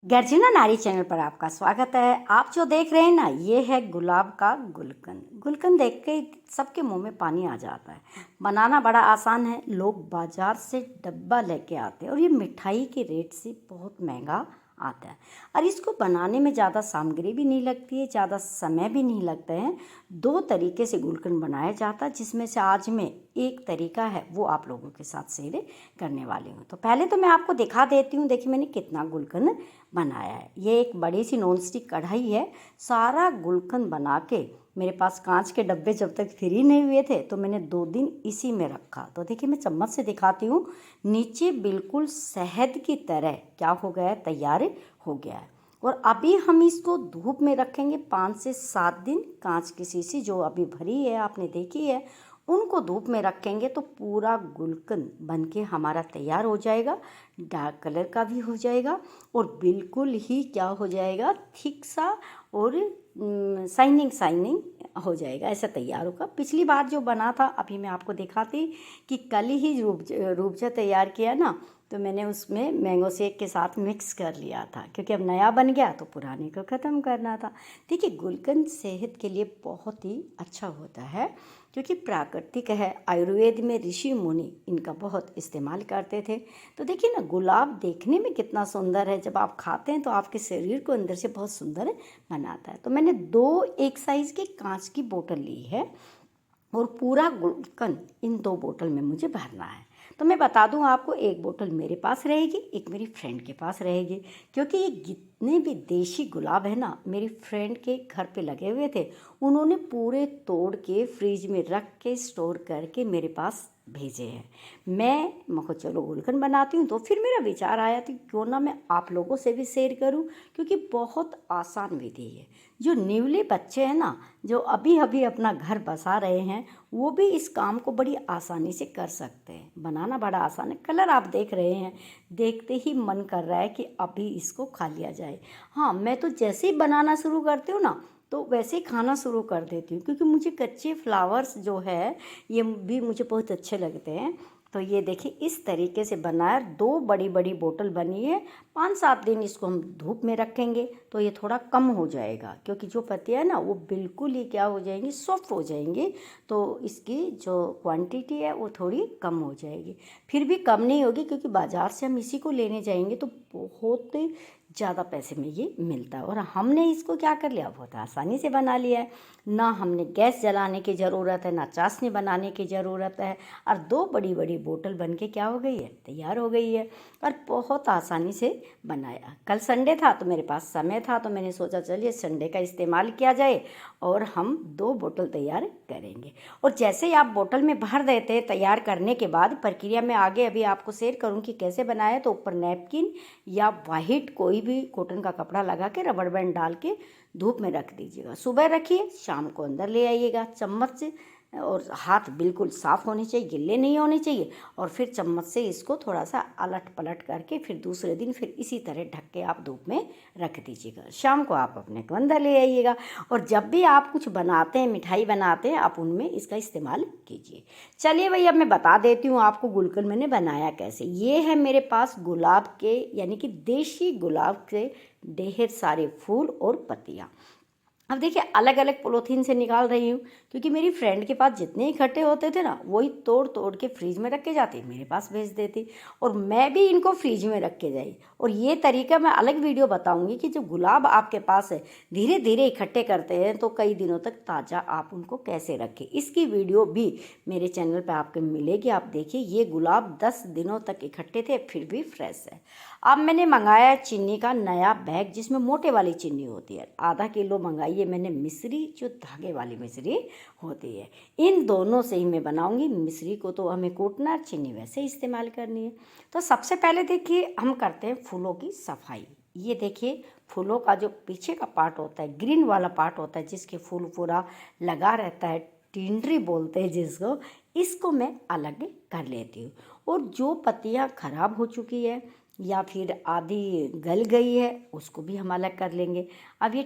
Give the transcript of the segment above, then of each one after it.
गर्जना नारी चैनल पर आपका स्वागत है। आप जो देख रहे हैं ना, ये है गुलाब का गुलकंद। गुलकंद देख के सबके मुंह में पानी आ जाता है। बनाना बड़ा आसान है। लोग बाजार से डब्बा लेके आते हैं और ये मिठाई के रेट से बहुत महंगा आता है। और इसको बनाने में ज़्यादा सामग्री भी नहीं लगती है, ज़्यादा समय भी नहीं लगता है। दो तरीके से गुलकंद बनाया जाता है, जिसमें से आज मैं एक तरीका है वो आप लोगों के साथ शेयर करने वाली हूँ। तो पहले तो मैं आपको दिखा देती हूँ। देखिए मैंने कितना गुलकंद बनाया है। ये एक बड़ी सी नॉन स्टिक कढ़ाई है। सारा गुलकंद बना के मेरे पास कांच के डब्बे जब तक फ्री नहीं हुए थे तो मैंने 2 दिन इसी में रखा। तो देखिए मैं चम्मच से दिखाती हूँ। नीचे बिल्कुल शहद की तरह क्या हो गया है, तैयार हो गया है। और अभी हम इसको धूप में रखेंगे 5 से 7 दिन। कांच की शीशी जो अभी भरी है आपने देखी है, उनको धूप में रखेंगे तो पूरा गुलकंद बन के हमारा तैयार हो जाएगा। डार्क कलर का भी हो जाएगा और बिल्कुल ही क्या हो जाएगा, थिक सा और शाइनिंग हो जाएगा। ऐसा तैयार होगा। पिछली बार जो बना था, अभी मैं आपको दिखाती कि कल ही रूबजा तैयार किया ना, तो मैंने उसमें मैंगो शेक के साथ मिक्स कर लिया था, क्योंकि अब नया बन गया तो पुराने को ख़त्म करना था। देखिए गुलकंद सेहत के लिए बहुत ही अच्छा होता है, क्योंकि प्राकृतिक है। आयुर्वेद में ऋषि मुनि इनका बहुत इस्तेमाल करते थे। तो देखिए ना, गुलाब देखने में कितना सुंदर है, जब आप खाते हैं तो आपके शरीर को अंदर से बहुत सुंदर बनाता है। तो मैंने 2 एक साइज़ की कांच की बोतल ली है और पूरा गुलकंद इन 2 बोतल में मुझे भरना है। तो मैं बता दूं आपको, एक बोतल मेरे पास रहेगी, एक मेरी फ्रेंड के पास रहेगी। क्योंकि ये जितने भी देशी गुलाब है ना, मेरी फ्रेंड के घर पे लगे हुए थे। उन्होंने पूरे तोड़ के फ्रिज में रख के स्टोर करके मेरे पास भेजे हैं। मैं चलो गुलकंद बनाती हूँ, तो फिर मेरा विचार आया तो क्यों ना मैं आप लोगों से भी शेयर करूँ, क्योंकि बहुत आसान विधि है। जो न्यूली बच्चे हैं ना, जो अभी अभी अपना घर बसा रहे हैं, वो भी इस काम को बड़ी आसानी से कर सकते हैं। बनाना बड़ा आसान है। कलर आप देख रहे हैं, देखते ही मन कर रहा है कि अभी इसको खा लिया जाए। हाँ, मैं तो जैसे ही बनाना शुरू करती हूँ ना, तो वैसे ही खाना शुरू कर देती हूँ, क्योंकि मुझे कच्चे फ्लावर्स जो है ये भी मुझे बहुत अच्छे लगते हैं। तो ये देखिए इस तरीके से बनाया। 2 बड़ी बोतल बनी है। 5-7 दिन इसको हम धूप में रखेंगे तो ये थोड़ा कम हो जाएगा, क्योंकि जो पत्तियाँ है ना वो बिल्कुल ही क्या हो जाएंगी, सॉफ्ट हो जाएंगी। तो इसकी जो क्वांटिटी है वो थोड़ी कम हो जाएगी। फिर भी कम नहीं होगी, क्योंकि बाज़ार से हम इसी को लेने जाएंगे तो बहुत ज़्यादा पैसे में ये मिलता है। और हमने इसको क्या कर लिया, बहुत आसानी से बना लिया है। ना हमने गैस जलाने की ज़रूरत है, ना चाशनी बनाने की ज़रूरत है। और 2 बड़ी बोतल बन के क्या हो गई है, तैयार हो गई है। और बहुत आसानी से बनाया। कल संडे था तो मेरे पास समय था, तो मैंने सोचा चलिए संडे का इस्तेमाल किया जाए और हम 2 बोतल तैयार करेंगे। और जैसे ही आप बोतल में भर देते हैं, तैयार करने के बाद प्रक्रिया में आगे अभी आपको शेयर करूँ कि कैसे बनाए। तो ऊपर नैपकिन या वाइट कोई भी कॉटन का कपड़ा लगा के रबड़ बैंड डाल के धूप में रख दीजिएगा। सुबह रखिए, शाम को अंदर ले आइएगा चम्मच से। और हाथ बिल्कुल साफ़ होने चाहिए, गिल्ले नहीं होने चाहिए। और फिर चम्मच से इसको थोड़ा सा अलट पलट करके फिर दूसरे दिन फिर इसी तरह ढक के आप धूप में रख दीजिएगा। शाम को आप अपने को अंदर ले आइएगा। और जब भी आप कुछ बनाते हैं, मिठाई बनाते हैं, आप उनमें इसका इस्तेमाल कीजिए। चलिए भैया, अब मैं बता देती हूँ आपको गुलकंद मैंने बनाया कैसे। ये है मेरे पास गुलाब के, यानी कि देशी गुलाब के ढेर सारे फूल और पत्तियाँ। अब देखिए अलग अलग पॉलीथीन से निकाल रही हूँ, क्योंकि मेरी फ्रेंड के पास जितने इकट्ठे होते थे ना, वही तोड़ तोड़ के फ्रिज में रख के जाती, मेरे पास भेज देती। और मैं भी इनको फ्रिज में रख के जाई। और ये तरीका मैं अलग वीडियो बताऊंगी कि जो गुलाब आपके पास है, धीरे धीरे इकट्ठे करते हैं तो कई दिनों तक ताज़ा आप उनको कैसे रखें, इसकी वीडियो भी मेरे चैनल पर आपको मिलेगी। आप देखिए ये गुलाब 10 दिनों तक इकट्ठे थे, फिर भी फ्रेश है। अब मैंने मंगाया चीनी का नया बैग, जिसमें मोटे वाली चीनी होती है। आधा किलो मंगाई है मैंने मिश्री, जो धागे वाली मिश्री होती है। इन दोनों से ही मैं बनाऊंगी। मिश्री को तो हमें कूटना, चीनी वैसे ही इस्तेमाल करनी है। तो सबसे पहले देखिए हम करते हैं फूलों की सफाई। ये देखिए फूलों का जो पीछे का पार्ट होता है, ग्रीन वाला पार्ट होता है, जिसके फूल पूरा लगा रहता है, टिंडरी बोलते हैं जिसको, इसको मैं अलग कर लेती हूँ। और जो पत्तियाँ खराब हो चुकी है या फिर आधी गल गई है उसको भी हम अलग कर लेंगे। अब ये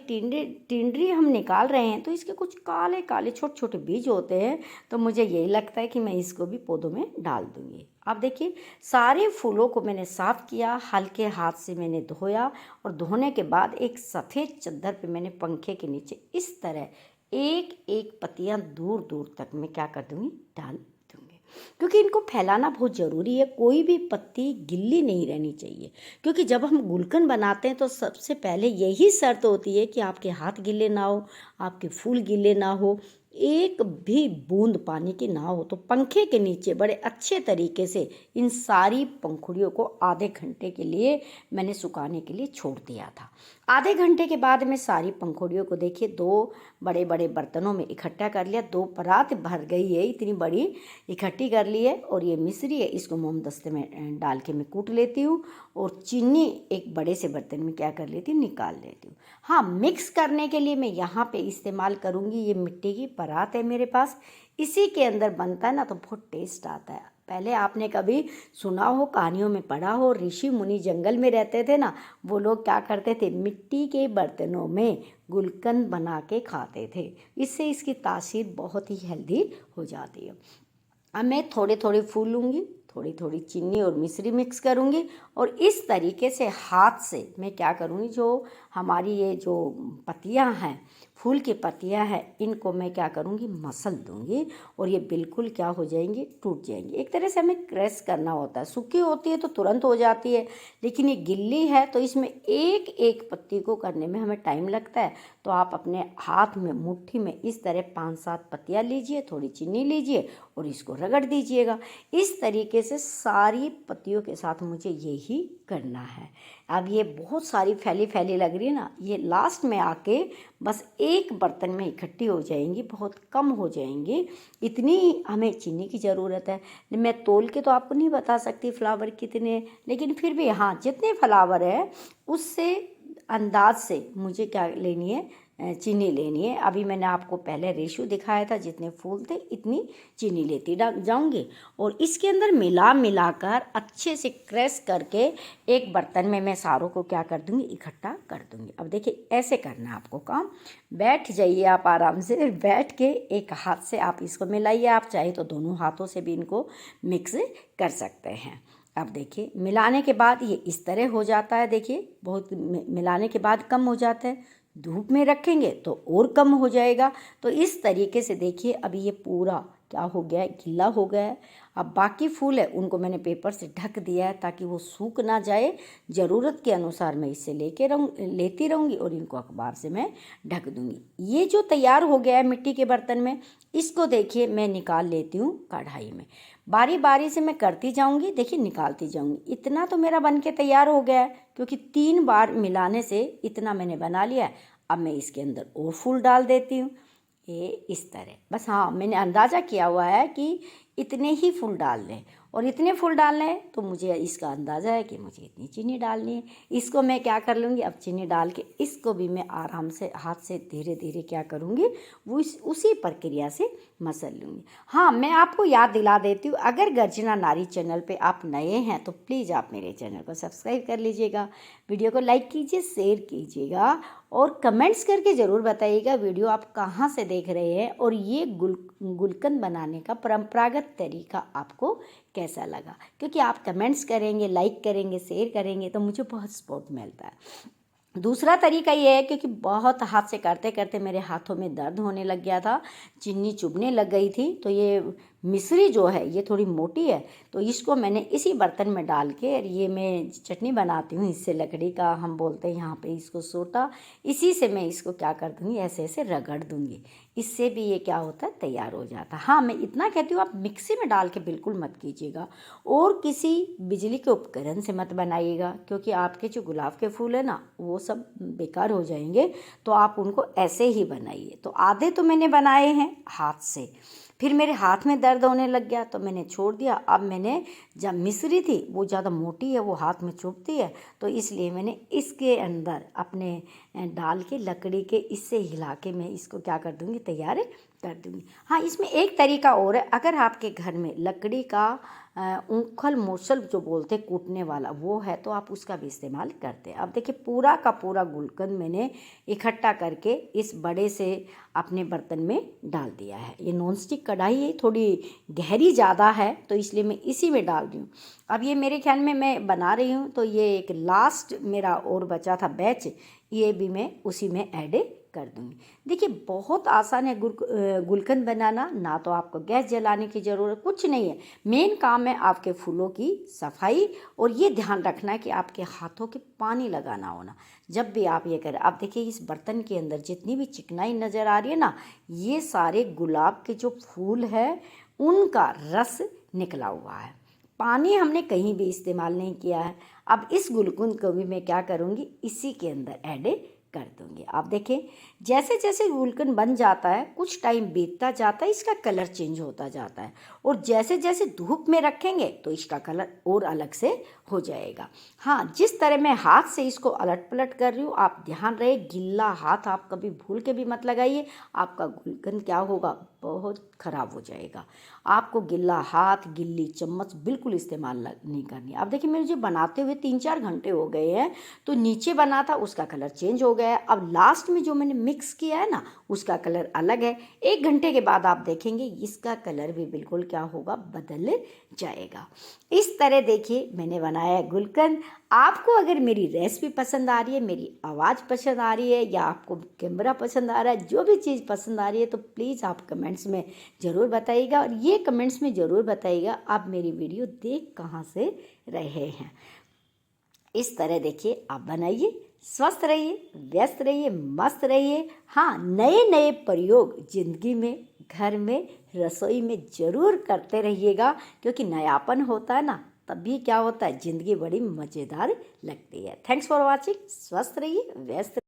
टिंडरी हम निकाल रहे हैं तो इसके कुछ काले काले छोटे छोटे बीज होते हैं, तो मुझे यही लगता है कि मैं इसको भी पौधों में डाल दूँगी। अब देखिए सारे फूलों को मैंने साफ़ किया, हल्के हाथ से मैंने धोया और धोने के बाद एक सफ़ेद चादर पे मैंने पंखे के नीचे इस तरह एक एक पत्तियाँ दूर दूर तक मैं क्या कर दूँगी, डाल दूँगी, क्योंकि इनको फैलाना बहुत ज़रूरी है। कोई भी पत्ती गिल्ली नहीं रहनी चाहिए, क्योंकि जब हम गुलकंद बनाते हैं तो सबसे पहले यही शर्त होती है कि आपके हाथ गीले ना हो, आपके फूल गीले ना हो, एक भी बूंद पानी की ना हो। तो पंखे के नीचे बड़े अच्छे तरीके से इन सारी पंखुड़ियों को आधे घंटे के लिए मैंने सुखाने के लिए छोड़ दिया था। आधे घंटे के बाद मैं सारी पंखुड़ियों को देखिए 2 बड़े बड़े बर्तनों में इकट्ठा कर लिया। 2 परात भर गई है, इतनी बड़ी इकट्ठी कर ली है। और ये मिश्री है, इसको मोमदस्ते में डाल के मैं कूट लेती हूँ और चीनी एक बड़े से बर्तन में क्या कर लेती हूँ, निकाल लेती हूँ। हाँ, मिक्स करने के लिए मैं यहाँ पे इस्तेमाल करूँगी, ये मिट्टी की परात है मेरे पास, इसी के अंदर बनता है ना तो बहुत टेस्ट आता है। पहले आपने कभी सुना हो, कहानियों में पढ़ा हो, ऋषि मुनि जंगल में रहते थे ना, वो लोग क्या करते थे, मिट्टी के बर्तनों में गुलकंद बना के खाते थे। इससे इसकी तासीर बहुत ही हेल्दी हो जाती है। अब मैं थोड़े थोड़े फूल लूँगी, थोड़ी थोड़ी चीनी और मिश्री मिक्स करूँगी और इस तरीके से हाथ से मैं क्या करूँगी, जो हमारी ये जो पत्तियाँ हैं, फूल की पत्तियाँ हैं, इनको मैं क्या करूँगी, मसल दूँगी और ये बिल्कुल क्या हो जाएंगी, टूट जाएंगी। एक तरह से हमें क्रश करना होता है। सूखी होती है तो तुरंत हो जाती है, लेकिन ये गिल्ली है तो इसमें एक एक पत्ती को करने में हमें टाइम लगता है। तो आप अपने हाथ में मुट्ठी में इस तरह 5-7 पत्तियाँ लीजिए, थोड़ी चीनी लीजिए और इसको रगड़ दीजिएगा। इस तरीके से सारी पत्तियों के साथ मुझे यही करना है। अब ये बहुत सारी फैली फैली लग रही है ना, ये लास्ट में आके बस एक बर्तन में इकट्ठी हो जाएंगी, बहुत कम हो जाएंगी। इतनी हमें चीनी की ज़रूरत है। मैं तोल के तो आपको नहीं बता सकती फ्लावर कितने, लेकिन फिर भी हाँ, जितने फ्लावर है उससे अंदाज से मुझे क्या लेनी है, चीनी लेनी है। अभी मैंने आपको पहले रेशियो दिखाया था, जितने फूल थे इतनी चीनी लेती जाऊंगी और इसके अंदर मिलाकर अच्छे से क्रश करके एक बर्तन में मैं सारों को क्या कर दूंगी, इकट्ठा कर दूंगी। अब देखिए ऐसे करना है आपको काम। बैठ जाइए आप आराम से, बैठ के एक हाथ से आप इसको मिलाइए, आप चाहे तो दोनों हाथों से भी इनको मिक्स कर सकते हैं। अब देखिए मिलाने के बाद ये इस तरह हो जाता है। देखिए बहुत मिलाने के बाद कम हो जाता है, धूप में रखेंगे तो और कम हो जाएगा। तो इस तरीके से देखिए अभी ये पूरा क्या हो गया है, गीला हो गया है। अब बाकी फूल है उनको मैंने पेपर से ढक दिया है ताकि वो सूख ना जाए। ज़रूरत के अनुसार मैं इससे लेती रहूँगी और इनको अखबार से मैं ढक दूँगी। ये जो तैयार हो गया है मिट्टी के बर्तन में, इसको देखिए मैं निकाल लेती हूँ कढ़ाई में। बारी बारी से मैं करती जाऊँगी, देखिए निकालती जाऊँगी। इतना तो मेरा बन के तैयार हो गया है, क्योंकि 3 बार मिलाने से इतना मैंने बना लिया है। अब मैं इसके अंदर और फूल डाल देती हूँ, ये इस तरह। बस हाँ, मैंने अंदाज़ा किया हुआ है कि इतने ही फूल डालने हैं और इतने फूल डालने हैं, तो मुझे इसका अंदाज़ा है कि मुझे इतनी चीनी डालनी है। इसको मैं क्या कर लूँगी, अब चीनी डाल के इसको भी मैं आराम से हाथ से धीरे धीरे क्या करूँगी, वो उसी प्रक्रिया से मसल लूँगी। हाँ, मैं आपको याद दिला देती हूँ, अगर गर्जना नारी चैनल पे आप नए हैं तो प्लीज़ आप मेरे चैनल को सब्सक्राइब कर लीजिएगा, वीडियो को लाइक कीजिए, शेयर कीजिएगा और कमेंट्स करके ज़रूर बताइएगा वीडियो आप कहाँ से देख रहे हैं और ये गुलकंद बनाने का परंपरागत तरीका आपको कैसा लगा। क्योंकि आप कमेंट्स करेंगे, लाइक करेंगे, शेयर करेंगे तो मुझे बहुत सपोर्ट मिलता है। दूसरा तरीका ये है, क्योंकि बहुत हाथ से करते करते मेरे हाथों में दर्द होने लग गया था, चीनी चुभने लग गई थी, तो ये मिश्री जो है ये थोड़ी मोटी है, तो इसको मैंने इसी बर्तन में डाल के, ये मैं चटनी बनाती हूँ इससे, लकड़ी का हम बोलते हैं यहाँ पे इसको सोटा, इसी से मैं इसको क्या कर दूँगी, ऐसे ऐसे रगड़ दूँगी। इससे भी ये क्या होता है, तैयार हो जाता है। हाँ, मैं इतना कहती हूँ, आप मिक्सी में डाल के बिल्कुल मत कीजिएगा और किसी बिजली के उपकरण से मत बनाइएगा, क्योंकि आपके जो गुलाब के फूल है ना वो सब बेकार हो जाएंगे। तो आप उनको ऐसे ही बनाइए। तो आधे तो मैंने बनाए हैं हाथ से, फिर मेरे हाथ में दर्द होने लग गया तो मैंने छोड़ दिया। अब मैंने जब मिश्री थी वो ज़्यादा मोटी है, वो हाथ में चुभती है, तो इसलिए मैंने इसके अंदर अपने डाल के लकड़ी के इससे हिला के मैं इसको क्या कर दूँगी, तैयार कर दूँगी। हाँ, इसमें एक तरीका और है, अगर आपके घर में लकड़ी का ऊखल मूसल जो बोलते हैं कूटने वाला वो है तो आप उसका भी इस्तेमाल करते हैं। अब देखिए पूरा का पूरा गुलकंद मैंने इकट्ठा करके इस बड़े से अपने बर्तन में डाल दिया है। ये नॉनस्टिक कढ़ाई है, थोड़ी गहरी ज़्यादा है तो इसलिए मैं इसी में डाल रही हूँ। अब ये मेरे ख्याल में मैं बना रही हूँ तो ये एक लास्ट मेरा और बचा था बैच, ये भी मैं उसी में ऐड कर दूँगी। देखिए बहुत आसान है गुलकंद बनाना, ना तो आपको गैस जलाने की ज़रूरत कुछ नहीं है। मेन काम है आपके फूलों की सफाई और ये ध्यान रखना है कि आपके हाथों के पानी लगाना होना जब भी आप ये करें। आप देखिए इस बर्तन के अंदर जितनी भी चिकनाई नज़र आ रही है ना, ये सारे गुलाब के जो फूल है उनका रस निकला हुआ है, पानी हमने कहीं भी इस्तेमाल नहीं किया है। अब इस गुलकंद को भी मैं क्या करूँगी, इसी के अंदर ऐड कर दूँगी। आप देखें जैसे जैसे गुलकंद बन जाता है कुछ टाइम बीतता जाता है, इसका कलर चेंज होता जाता है और जैसे जैसे धूप में रखेंगे तो इसका कलर और अलग से हो जाएगा। हाँ, जिस तरह मैं हाथ से इसको अलट पलट कर रही हूँ, आप ध्यान रहे गिल्ला हाथ आप कभी भूल के भी मत लगाइए, आपका गुलकंद क्या होगा, बहुत ख़राब हो जाएगा। आपको गिल्ला हाथ गिल्ली चम्मच बिल्कुल इस्तेमाल नहीं करनी। अब देखिए मुझे बनाते हुए 3-4 घंटे हो गए हैं, तो नीचे बना था उसका कलर चेंज हो गया है। अब लास्ट में जो मैंने मिक्स किया है ना उसका कलर अलग है। 1 घंटे के बाद आप देखेंगे इसका कलर भी बिल्कुल क्या होगा, बदल जाएगा। इस तरह देखिए मैंने बनाया है गुलकंद। आपको अगर मेरी रेसिपी पसंद आ रही है, मेरी आवाज़ पसंद आ रही है या आपको कैमरा पसंद आ रहा है, जो भी चीज़ पसंद आ रही है तो प्लीज़ आप कमेंट्स में ज़रूर बताइएगा। और ये कमेंट्स में ज़रूर बताइएगा आप मेरी वीडियो देख कहाँ से रहे हैं। इस तरह देखिए आप बनाइए, स्वस्थ रहिए, व्यस्त रहिए, मस्त रहिए। हाँ, नए नए प्रयोग ज़िंदगी में, घर में, रसोई में ज़रूर करते रहिएगा, क्योंकि नयापन होता है ना तभी क्या होता है, ज़िंदगी बड़ी मज़ेदार लगती है। Thanks for watching. स्वस्थ रहिए, व्यस्त